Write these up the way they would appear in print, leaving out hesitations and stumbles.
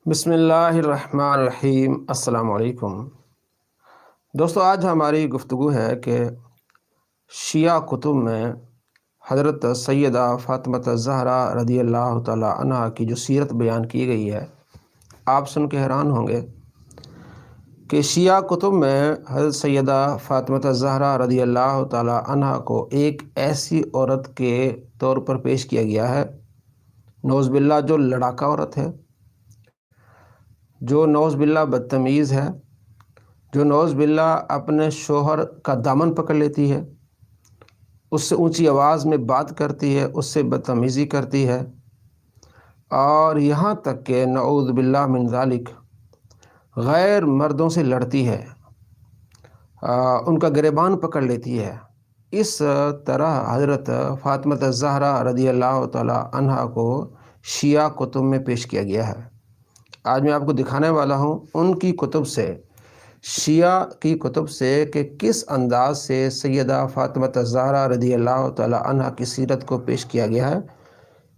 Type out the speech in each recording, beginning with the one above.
بسم اللہ الرحمن الرحیم۔ السلام علیکم دوستو، آج ہماری گفتگو ہے کہ شیعہ کتب میں حضرت سیدہ فاطمہ الزہرا رضی اللہ تعالی عنہا کی جو سیرت بیان کی گئی ہے، آپ سن کے حیران ہوں گے کہ شیعہ کتب میں حضرت سیدہ فاطمہ الزہرا رضی اللہ تعالی عنہا کو ایک ایسی عورت کے طور پر پیش کیا گیا ہے، نعوذ باللہ، جو لڑاکا عورت ہے، جو نعوذ باللہ بدتمیز ہے، جو نعوذ باللہ اپنے شوہر کا دامن پکڑ لیتی ہے، اس سے اونچی آواز میں بات کرتی ہے، اس سے بدتمیزی کرتی ہے، اور یہاں تک کہ نعوذ باللہ من ذالک غیر مردوں سے لڑتی ہے، ان کا گریبان پکڑ لیتی ہے۔ اس طرح حضرت فاطمہ الزہرا رضی اللہ تعالی عنہا کو شیعہ کتب میں پیش کیا گیا ہے۔ آج میں آپ کو دکھانے والا ہوں ان کی کتب سے، شیعہ کی کتب سے، کہ کس انداز سے سیدہ فاطمہ الزہرا رضی اللہ تعالی عنہا کی سیرت کو پیش کیا گیا ہے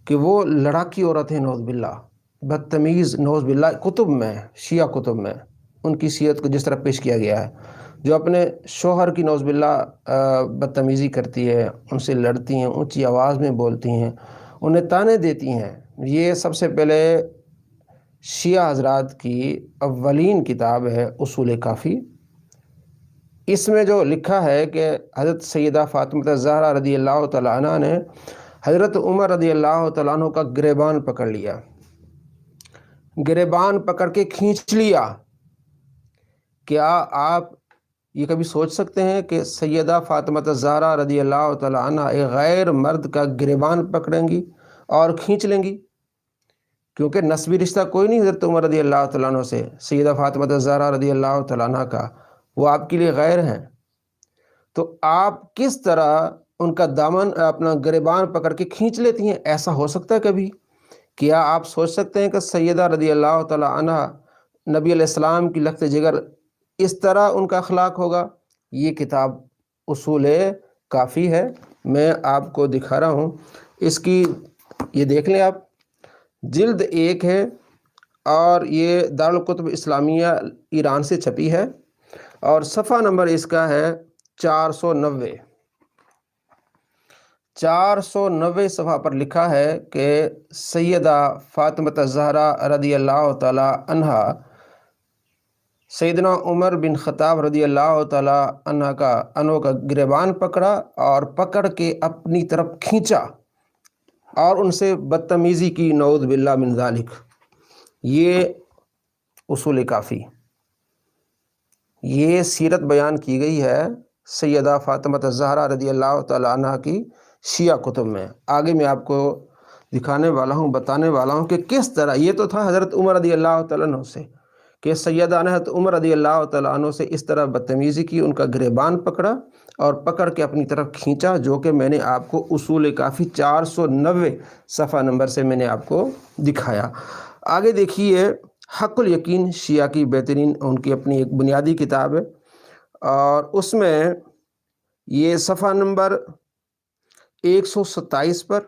کہ وہ لڑاکی عورت ہے، نعوذ باللہ، بدتمیز، نعوذ باللہ، کتب میں، شیعہ کتب میں ان کی سیرت کو جس طرح پیش کیا گیا ہے، جو اپنے شوہر کی نعوذ باللہ بدتمیزی کرتی ہے، ان سے لڑتی ہیں، اونچی آواز میں بولتی ہیں، انہیں طعنے دیتی ہیں۔ یہ سب سے پہلے شیعہ حضرات کی اولین کتاب ہے اصول کافی۔ اس میں جو لکھا ہے کہ حضرت سیدہ فاطمہ الزہرا رضی اللہ تعالیٰ عنہ نے حضرت عمر رضی اللہ تعالیٰ عنہ کا گریبان پکڑ لیا، گریبان پکڑ کے کھینچ لیا۔ کیا آپ یہ کبھی سوچ سکتے ہیں کہ سیدہ فاطمہ الزہرا رضی اللہ تعالیٰ عنہ ایک غیر مرد کا گریبان پکڑیں گی اور کھینچ لیں گی؟ کیونکہ نسبی رشتہ کوئی نہیں حضرت عمر رضی اللہ تعالیٰ عنہ سے، سیدہ فاطمہ الزہرا رضی اللہ تعالیٰ عنہ کا، وہ آپ کے لیے غیر ہیں۔ تو آپ کس طرح ان کا دامن، اپنا گریبان پکڑ کے کھینچ لیتی ہیں؟ ایسا ہو سکتا ہے کبھی؟ کیا آپ سوچ سکتے ہیں کہ سیدہ رضی اللہ تعالیٰ عنہ، نبی علیہ السلام کی لخت جگر، اس طرح ان کا اخلاق ہوگا؟ یہ کتاب اصول کافی ہے، میں آپ کو دکھا رہا ہوں اس کی، یہ دیکھ لیں آپ، جلد 1 ہے، اور یہ دارالکتب اسلامیہ ایران سے چھپی ہے، اور صفحہ نمبر اس کا ہے 490۔ 490 صفحہ پر لکھا ہے کہ سیدہ فاطمہ الزہرا رضی اللہ تعالی عنہا سیدنا عمر بن خطاب رضی اللہ تعالی عنہ کا گریبان پکڑا، اور پکڑ کے اپنی طرف کھینچا اور ان سے بدتمیزی کی، نعوذ باللہ من ذالک۔ یہ اصول کافی، یہ سیرت بیان کی گئی ہے سیدہ فاطمہ الزہرا رضی اللہ تعالی عنہ کی شیعہ کتب میں۔ آگے میں آپ کو دکھانے والا ہوں، بتانے والا ہوں کہ کس طرح، یہ تو تھا حضرت عمر رضی اللہ تعالیٰ عنہ سے، کہ سیدہ نے حضرت عمر رضی اللہ تعالیٰ عنہ سے اس طرح بدتمیزی کی، ان کا گریبان پکڑا اور پکڑ کے اپنی طرف کھینچا، جو کہ میں نے آپ کو اصول کافی 490 صفحہ نمبر سے میں نے آپ کو دکھایا۔ آگے دیکھیے، حق الیقین شیعہ کی بہترین، ان کی اپنی ایک بنیادی کتاب ہے، اور اس میں یہ صفحہ نمبر 127 پر،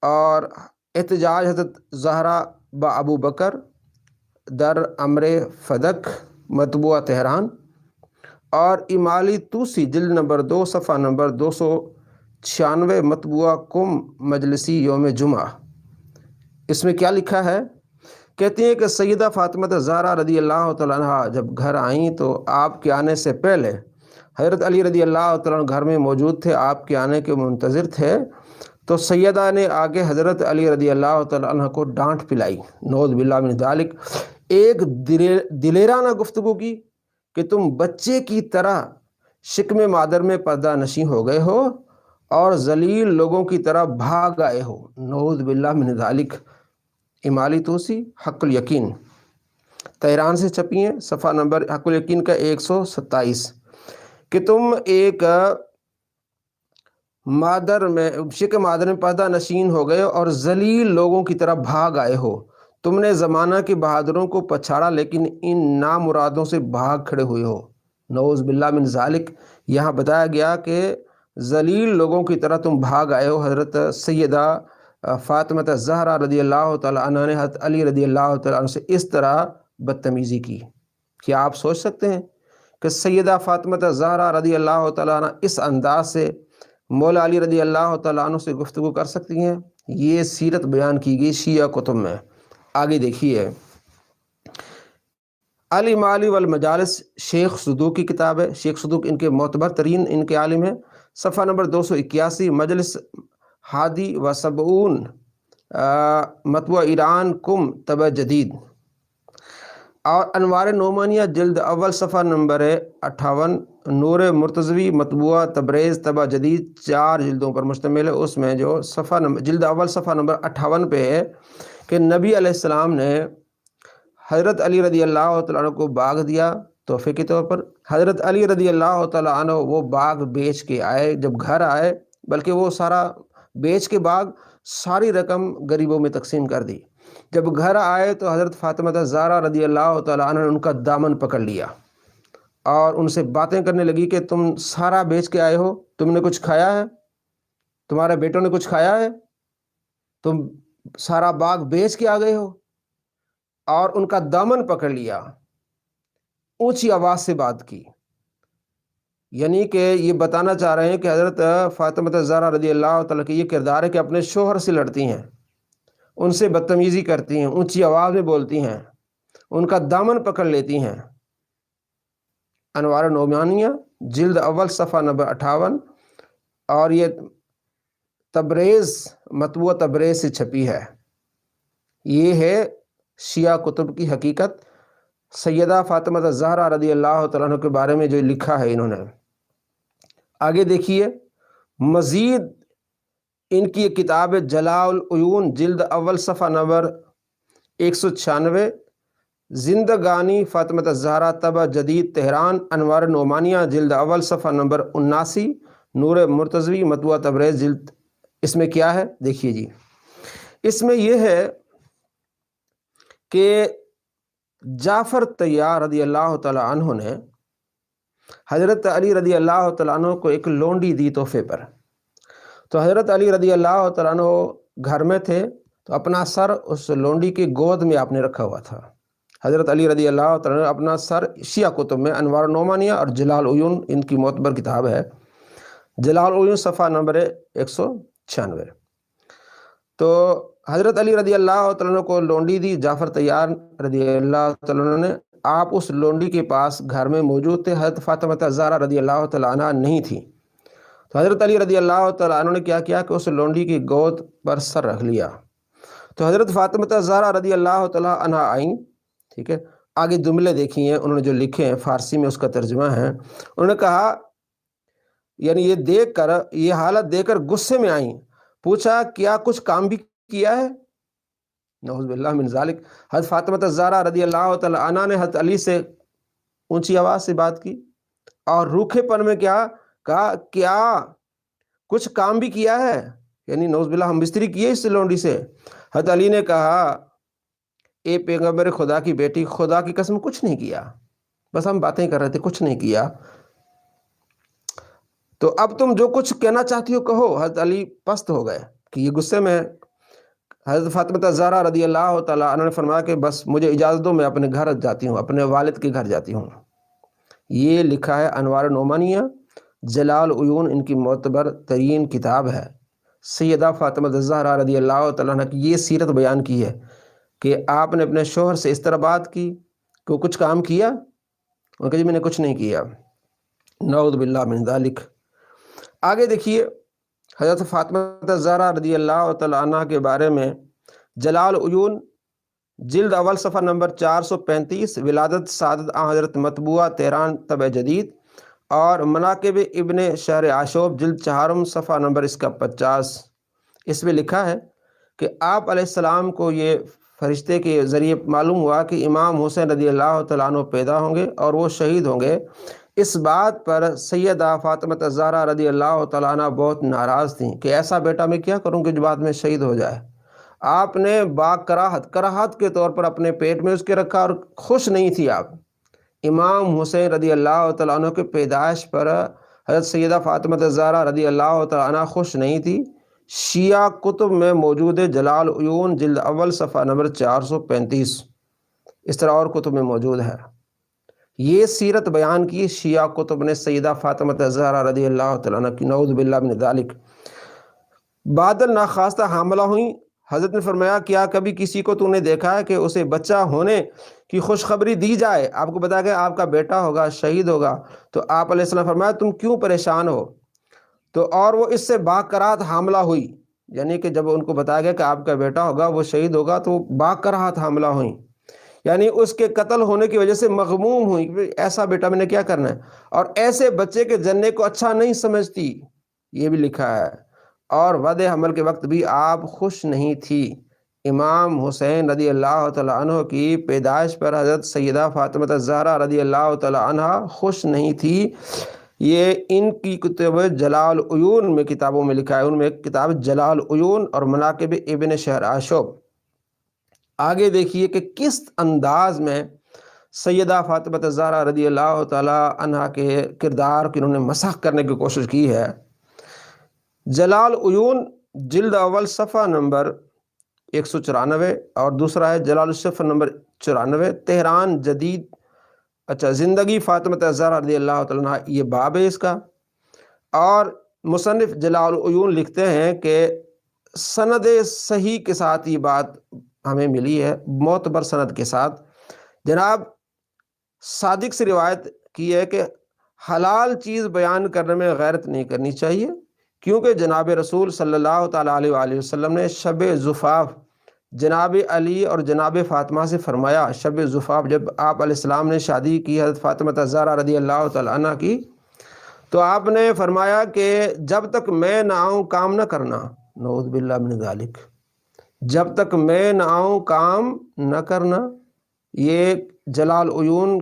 اور احتجاج حضرت زہرا با ابو بکر در امر فدق، مطبوعہ تہران، اور امالی توسی جلد نمبر 2 صفحہ نمبر 296، مطبوعہ قم مجلسی یوم جمعہ۔ اس میں کیا لکھا ہے؟ کہتی ہیں کہ سیدہ فاطمہ الزہرا رضی اللہ تعالیٰ عنہ جب گھر آئیں تو آپ کے آنے سے پہلے حضرت علی رضی اللہ تعالیٰ عنہ گھر میں موجود تھے، آپ کے آنے کے منتظر تھے، تو سیدہ نے آگے حضرت علی رضی اللہ تعالیٰ عنہ کو ڈانٹ پلائی، نعوذ باللہ من ذالک، ایک دلیرانہ گفتگو کی کہ تم بچے کی طرح شکم مادر میں پردہ نشیں ہو گئے ہو اور ذلیل لوگوں کی طرح بھاگ آئے ہو، نعوذ باللہ من ذالک۔ امالی توسی حق الیقین، تہران سے چھپی ہیں، صفحہ نمبر حق الیقین کا 127، کہ تم ایک شکم مادر میں پردہ نشین ہو گئے اور ذلیل لوگوں کی طرح بھاگ آئے ہو، تم نے زمانہ کے بہادروں کو پچھاڑا لیکن ان نامرادوں سے بھاگ کھڑے ہوئے ہو، نعوذ باللہ من ذالک۔ یہاں بتایا گیا کہ ذلیل لوگوں کی طرح تم بھاگ آئے ہو، حضرت سیدہ فاطمہ زہرا رضی اللہ تعالیٰ عنہ نے حضرت علی رضی اللہ تعالیٰ عنہ سے اس طرح بدتمیزی کی؟ کیا آپ سوچ سکتے ہیں کہ سیدہ فاطمہ زہرا رضی اللہ تعالیٰ عنہ اس انداز سے مولا علی رضی اللہ تعالیٰ عنہ سے گفتگو کر سکتی ہیں؟ یہ سیرت بیان کی گئی شیعہ کتب میں۔ آگے دیکھیے، المعالی والمجالس شیخ صدوق کی کتاب ہے، شیخ صدوق ان کے معتبر ترین ان کے عالم ہیں، صفحہ نمبر 281، مجلس ہادی و سبعون، مطبوع ایران کم طبع جدید، اور انوار نعمانیہ جلد اول صفحہ نمبر 58، نور مرتضوی مطبوعہ تبریز طبع جدید، 4 جلدوں پر مشتمل ہے۔ اس میں جو صفحہ نمبر جلد اول صفحہ نمبر 58 پہ ہے کہ نبی علیہ السلام نے حضرت علی رضی اللہ تعالیٰ عنہ کو باغ دیا تحفے کے طور پر۔ حضرت علی رضی اللہ تعالیٰ عنہ وہ باغ بیچ کے آئے، جب گھر آئے بلکہ وہ سارا بیچ کے باغ ساری رقم غریبوں میں تقسیم کر دی۔ جب گھر آئے تو حضرت فاطمہ زہرا رضی اللہ تعالیٰ عنہ نے ان کا دامن پکڑ لیا اور ان سے باتیں کرنے لگی کہ تم سارا بیچ کے آئے ہو، تم نے کچھ کھایا ہے؟ تمہارے بیٹوں نے کچھ کھایا ہے؟ تم سارا باغ بیچ کے آ گئے ہو؟ اور ان کا دامن پکڑ لیا، اونچی آواز سے بات کی۔ یعنی کہ یہ بتانا چاہ رہے ہیں کہ حضرت فاطمہ زہرا رضی اللہ تعالیٰ کی یہ کردار ہے کہ اپنے شوہر سے لڑتی ہیں، ان سے بدتمیزی کرتی ہیں، اونچی آواز میں بولتی ہیں، ان کا دامن پکڑ لیتی ہیں۔ انوار نعمانیہ جلد اول صفحہ نمبر 58، اور یہ تبریز مطبوع تبریز سے چھپی ہے۔ یہ ہے شیعہ کتب کی حقیقت سیدہ فاطمہ زہرا رضی اللہ تعالیٰ عنہ کے بارے میں جو لکھا ہے انہوں نے۔ آگے دیکھیے، مزید ان کی ایک کتاب ہے جلاء العیون جلد اول صفحہ نمبر 196، زندگانی فاطمہ زہرا طبع جدید تہران، انوار نعمانیہ جلد اول صفحہ نمبر 79، نور مرتضوی مطبوعہ تبریز جلد۔ اس میں کیا ہے دیکھیے جی، اس میں یہ ہے کہ جعفر طیار رضی اللہ تعالیٰ عنہ نے حضرت علی رضی اللہ تعالیٰ عنہ کو ایک لونڈی دی تحفے پر۔ تو حضرت علی رضی اللہ تعالیٰ عنہ گھر میں تھے تو اپنا سر اس لونڈی کی گود میں آپ نے رکھا ہوا تھا۔ حضرت علی رضی اللہ تعالیٰ عنہ اپنا سر شیعہ کتب میں انوار نعمانیہ اور جلاء العیون ان کی معتبر کتاب ہے، جلاء العیون صفحہ نمبر 196۔ تو حضرت علی رضی اللہ تعالیٰ عنہ کو لونڈی دی جعفر طیار رضی اللہ تعالیٰ عنہ نے۔ آپ اس لونڈی کے پاس گھر میں موجود تھے، حضرت فاطمہ زہرا رضی اللہ تعالیٰ عنہ نہیں تھی۔ تو حضرت علی رضی اللہ تعالیٰ عنہ نے کیا کیا کہ اس لونڈی کی گود پر سر رکھ لیا۔ تو حضرت فاطمہ زہرا رضی اللہ تعالیٰ عنہ آئیں، ٹھیک ہے، آگے جملے دیکھیے ہیں انہوں نے جو لکھے ہیں، فارسی میں اس کا ترجمہ ہے۔ انہوں نے کہا، یعنی یہ دیکھ کر، یہ حالت دیکھ کر غصے میں آئیں، پوچھا کیا کچھ کام بھی کیا ہے؟ نعوذ باللہ من ذالک۔ حضرت فاطمہ زہرا رضی اللہ تعالیٰ عنہ نے حضرت علی سے اونچی آواز سے بات کی اور روکھے پن میں کیا کہا، کیا کچھ کام بھی کیا ہے؟ یعنی نعوذ باللہ ہم بستری کیے اس لونڈی سے؟ حضرت علی نے کہا، اے پیغمبر خدا کی بیٹی، خدا کی قسم کچھ نہیں کیا، بس ہم باتیں کر رہے تھے، کچھ نہیں کیا۔ تو اب تم جو کچھ کہنا چاہتی ہو کہو۔ حضرت علی پست ہو گئے کہ یہ غصے میں۔ حضرت فاطمہ زہرا رضی اللہ تعالیٰ عنہ نے فرمایا کہ بس مجھے اجازت دو، میں اپنے گھر جاتی ہوں، اپنے والد کے گھر جاتی ہوں۔ یہ لکھا ہے انوار نعمانیہ جلاء العیون ان کی معتبر ترین کتاب ہے۔ سیدہ فاطمہ زہرا رضی اللہ تعالیٰ عنہ کی یہ سیرت بیان کی ہے کہ آپ نے اپنے شوہر سے اس طرح بات کی کہ وہ کچھ کام کیا؟ انہوں نے کہا جی میں نے کچھ نہیں کیا، نعوذ باللہ من ذالک۔ آگے دیکھیے، حضرت فاطمہ زہرا رضی اللہ تعالیٰ عنہ کے بارے میں جلاء العیون جلد اول صفحہ نمبر 435، ولادت سعادت حضرت مطبوعہ تہران طبع جدید، اور مناقب ابن شہر عاشوب جلد 4 صفحہ نمبر اس کا 50۔ اس میں لکھا ہے کہ آپ علیہ السلام کو یہ فرشتے کے ذریعے معلوم ہوا کہ امام حسین رضی اللہ تعالیٰ عنہ پیدا ہوں گے اور وہ شہید ہوں گے۔ اس بات پر سیدہ فاطمہ زہرا رضی اللہ تعالیٰ عنہ بہت ناراض تھیں کہ ایسا بیٹا میں کیا کروں کہ جو بعد میں شہید ہو جائے۔ آپ نے با کراہت کے طور پر اپنے پیٹ میں اس کے رکھا اور خوش نہیں تھی آپ۔ امام حسین رضی اللہ تعالیٰ عنہ کے پیدائش پر حضرت سیدہ فاطمہ زہرا رضی اللہ تعالیٰ عنہ خوش نہیں تھی، شیعہ کتب میں موجود ہے، جلال عیون جلد اول صفحہ نمبر 435، اس طرح اور کتب میں موجود ہے۔ یہ سیرت بیان کی شیعہ کتب نے سیدہ فاطمہ زہرا رضی اللہ تعالیٰ عنہ کی، نعوذ باللہ من ذالک۔ بادل ناخواستہ حاملہ ہوئیں، حضرت نے فرمایا کیا کبھی کسی کو تو نے دیکھا ہے کہ اسے بچہ ہونے کی خوشخبری دی جائے، آپ کو بتایا گیا آپ کا بیٹا ہوگا، شہید ہوگا، تو آپ علیہ السلام فرمایا تم کیوں پریشان ہو؟ تو اور وہ اس سے باقرات حاملہ ہوئی، یعنی کہ جب ان کو بتایا گیا کہ آپ کا بیٹا ہوگا، وہ شہید ہوگا، تو باقرات حاملہ ہوئیں، یعنی اس کے قتل ہونے کی وجہ سے مغموم ہوئی کہ ایسا بیٹا میں نے کیا کرنا ہے، اور ایسے بچے کے جننے کو اچھا نہیں سمجھتی، یہ بھی لکھا ہے۔ اور وعدہ حمل کے وقت بھی آپ خوش نہیں تھی۔ امام حسین رضی اللہ تعالیٰ عنہ کی پیدائش پر حضرت سیدہ فاطمہ زہرا رضی اللہ تعالیٰ عنہ خوش نہیں تھی۔ یہ ان کی کتب جلال عیون میں کتابوں میں لکھا ہے، ان میں ایک کتاب جلال عیون اور مناقب ابن شہراشب۔ آگے دیکھیے کہ کس انداز میں سیدہ فاطمہ زہرا رضی اللہ تعالیٰ عنہ کے کردار کی انہوں نے مسخ کرنے کی کوشش کی ہے۔ جلال عیون جلد اول صفحہ نمبر 194 اور دوسرا ہے جلال الصفحہ نمبر 94، تہران جدید، زندگی فاطمہ زہرا رضی اللہ تعالیٰ عنہ، یہ باب ہے اس کا۔ اور مصنف جلال عیون لکھتے ہیں کہ سند صحیح کے ساتھ یہ بات ہمیں ملی ہے، معتبر سند کے ساتھ، جناب صادق سے روایت کی ہے کہ حلال چیز بیان کرنے میں غیرت نہیں کرنی چاہیے، کیونکہ جناب رسول صلی اللہ تعالیٰ علیہ وآلہ وسلم نے شب زفاف جناب علی اور جناب فاطمہ سے فرمایا، شب زفاف جب آپ علیہ السلام نے شادی کی حضرت فاطمہ زہرا رضی اللہ تعالیٰ عنہ کی، تو آپ نے فرمایا کہ جب تک میں نہ آؤں کام نہ کرنا، نعوذ باللہ من ذالک، جب تک میں نہ آؤں کام نہ کرنا۔ یہ جلال عیون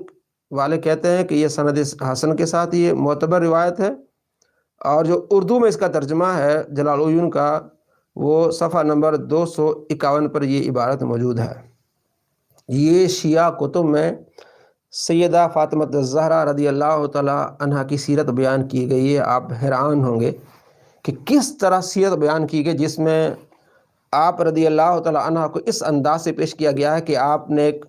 والے کہتے ہیں کہ یہ سند حسن کے ساتھ یہ معتبر روایت ہے، اور جو اردو میں اس کا ترجمہ ہے جلال عیون کا، وہ صفحہ نمبر 251 پر یہ عبارت موجود ہے۔ یہ شیعہ کتب میں سیدہ فاطمہ زہرا رضی اللہ تعالیٰ عنہ کی سیرت بیان کی گئی ہے۔ آپ حیران ہوں گے کہ کس طرح سیرت بیان کی گئی، جس میں آپ رضی اللہ تعالیٰ عنہ کو اس انداز سے پیش کیا گیا ہے کہ آپ نے ایک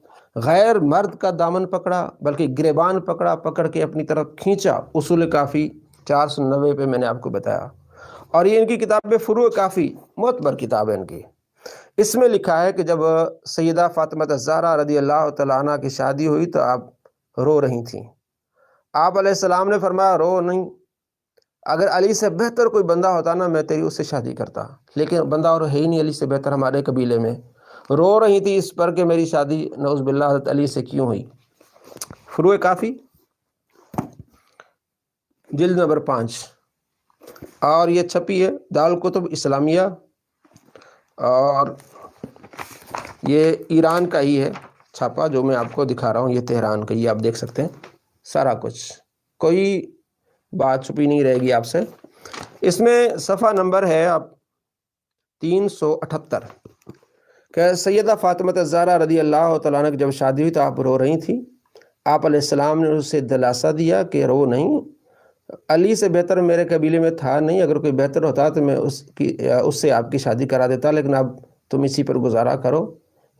غیر مرد کا دامن پکڑا، بلکہ گریبان پکڑا، پکڑ کے اپنی طرف کھینچا۔ اصول کافی 490 پہ میں نے آپ کو بتایا، اور یہ ان کی کتاب فروع کافی معتبر کتاب ہے ان کی۔ اس میں لکھا ہے کہ جب سیدہ فاطمہ زہرا رضی اللہ تعالیٰ عنہ کی شادی ہوئی تو آپ رو رہی تھیں۔ آپ علیہ السلام نے فرمایا رو نہیں، اگر علی سے بہتر کوئی بندہ ہوتا نا میں تیری اس سے شادی کرتا، لیکن بندہ اور ہے ہی نہیں علی سے بہتر ہمارے قبیلے میں۔ رو رہی تھی اس پر کہ میری شادی نعوذ باللہ حضرت علی سے کیوں ہوئی۔ فروع کافی جلد نمبر 5، اور یہ چھپی ہے دارالکتب اسلامیہ، اور یہ ایران کا ہی ہے چھاپا جو میں آپ کو دکھا رہا ہوں، یہ تہران کا، یہ آپ دیکھ سکتے ہیں سارا کچھ، کوئی بات چھپی نہیں رہے گی آپ سے۔ اس میں صفحہ نمبر ہے آپ 378 کہ سیدہ فاطمہ زہرا رضی اللہ تعالیٰ عنہ کی جب شادی ہوئی تو آپ رو رہی تھی۔ آپ علیہ السلام نے اسے دلاسا دیا کہ رو نہیں، علی سے بہتر میرے قبیلے میں تھا نہیں، اگر کوئی بہتر ہوتا تو میں اس سے آپ کی شادی کرا دیتا، لیکن اب تم اسی پر گزارا کرو۔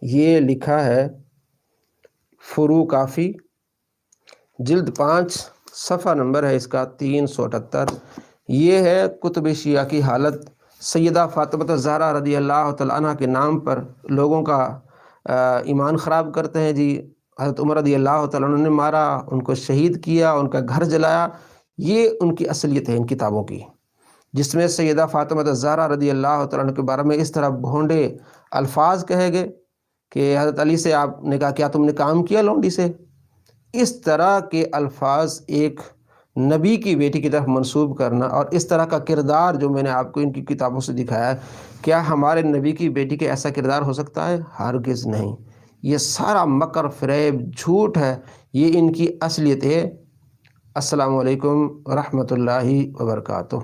یہ لکھا ہے فروع کافی جلد 5، صفحہ نمبر ہے اس کا 378۔ یہ ہے کتب شیعہ کی حالت۔ سیدہ فاطمہ زہرا رضی اللہ تعالیٰ عنہ کے نام پر لوگوں کا ایمان خراب کرتے ہیں جی، حضرت عمر رضی اللہ تعالیٰ عنہ نے مارا، ان کو شہید کیا، ان کا گھر جلایا۔ یہ ان کی اصلیت ہے ان کتابوں کی، جس میں سیدہ فاطمہ زہرا رضی اللہ تعالیٰ عنہ کے بارے میں اس طرح بھونڈے الفاظ کہے گئے کہ حضرت علی سے آپ نے کہا کیا تم نے کام کیا لونڈی سے؟ اس طرح کے الفاظ ایک نبی کی بیٹی کی طرف منسوب کرنا، اور اس طرح کا کردار جو میں نے آپ کو ان کی کتابوں سے دکھایا ہے، کیا ہمارے نبی کی بیٹی کے ایسا کردار ہو سکتا ہے؟ ہرگز نہیں۔ یہ سارا مکر فریب جھوٹ ہے، یہ ان کی اصلیت ہے۔ السلام علیکم ورحمۃ اللہ وبرکاتہ۔